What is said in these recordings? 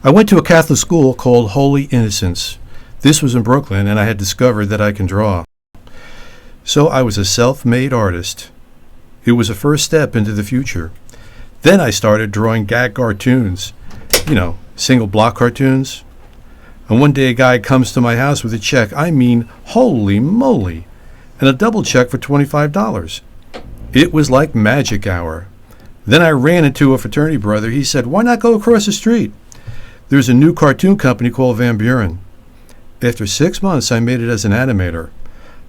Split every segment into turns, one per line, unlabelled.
I went to a Catholic school called Holy Innocents. This was in Brooklyn, and I had discovered that I can draw. So I was a self-made artist. It was a first step into the future. Then I started drawing gag cartoons, single block cartoons. And one day a guy comes to my house with a check, holy moly, and a double check for $25. It was like magic hour. Then I ran into a fraternity brother. He said, "Why not go across the street? There's a new cartoon company called Van Buren." After 6 months, I made it as an animator.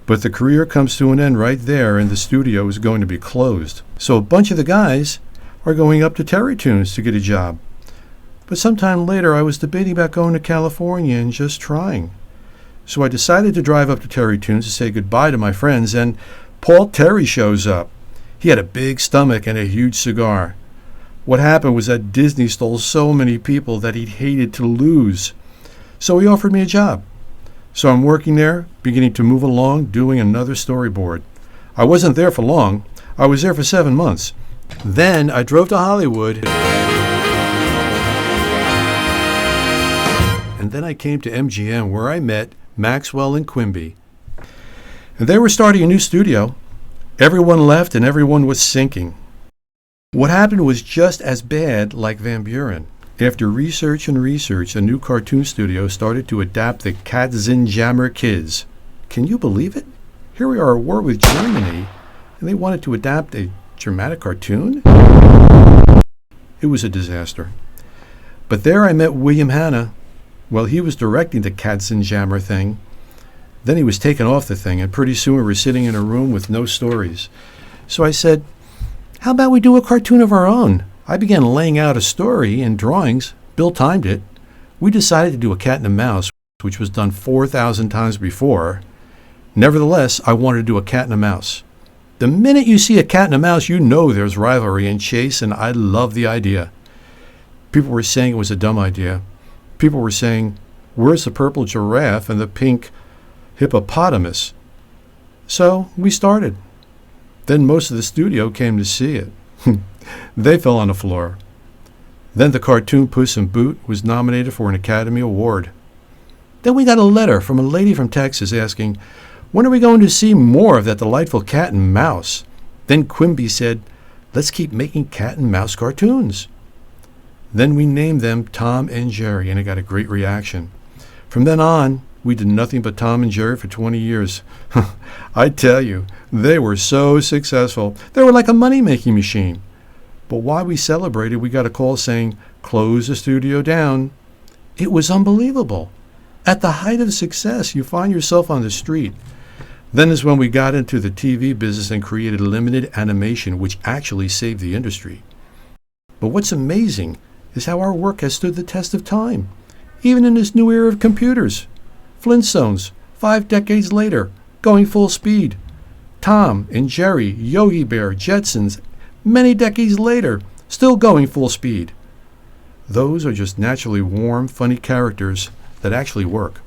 But the career comes to an end right there, and the studio is going to be closed. So a bunch of the guys are going up to Terrytoons to get a job. But sometime later, I was debating about going to California and just trying. So I decided to drive up to Terrytoons to say goodbye to my friends, and Paul Terry shows up. He had a big stomach and a huge cigar. What happened was that Disney stole so many people that he'd hated to lose. So he offered me a job. So I'm working there, beginning to move along, doing another storyboard. I wasn't there for long. I was there for 7 months. Then I drove to Hollywood. And then I came to MGM, where I met Maxwell and Quimby. And they were starting a new studio. Everyone left and everyone was sinking. What happened was just as bad like Van Buren. After research and research, a new cartoon studio started to adapt the Katzenjammer Kids. Can you believe it? Here we are at war with Germany, and they wanted to adapt a dramatic cartoon? It was a disaster. But there I met William Hanna. Well, he was directing the Katzenjammer thing. Then he was taken off the thing, and pretty soon we were sitting in a room with no stories. So I said, "How about we do a cartoon of our own?" I began laying out a story in drawings. Bill timed it. We decided to do a cat and a mouse, which was done 4,000 times before. Nevertheless, I wanted to do a cat and a mouse. The minute you see a cat and a mouse, you know there's rivalry and chase, and I love the idea. People were saying it was a dumb idea. People were saying, "Where's the purple giraffe and the pink hippopotamus?" So we started. Then most of the studio came to see it. They fell on the floor. Then the cartoon Puss in Boot was nominated for an Academy Award. Then we got a letter from a lady from Texas asking, "When are we going to see more of that delightful cat and mouse?" Then Quimby said, "Let's keep making cat and mouse cartoons." Then we named them Tom and Jerry, and it got a great reaction. From then on, we did nothing but Tom and Jerry for 20 years. I tell you, they were so successful. They were like a money-making machine. But while we celebrated, we got a call saying, "Close the studio down." It was unbelievable. At the height of success, you find yourself on the street. Then is when we got into the TV business and created limited animation, which actually saved the industry. But what's amazing is how our work has stood the test of time, even in this new era of computers. Flintstones, 5 decades later, going full speed. Tom and Jerry, Yogi Bear, Jetsons, many decades later, still going full speed. Those are just naturally warm, funny characters that actually work.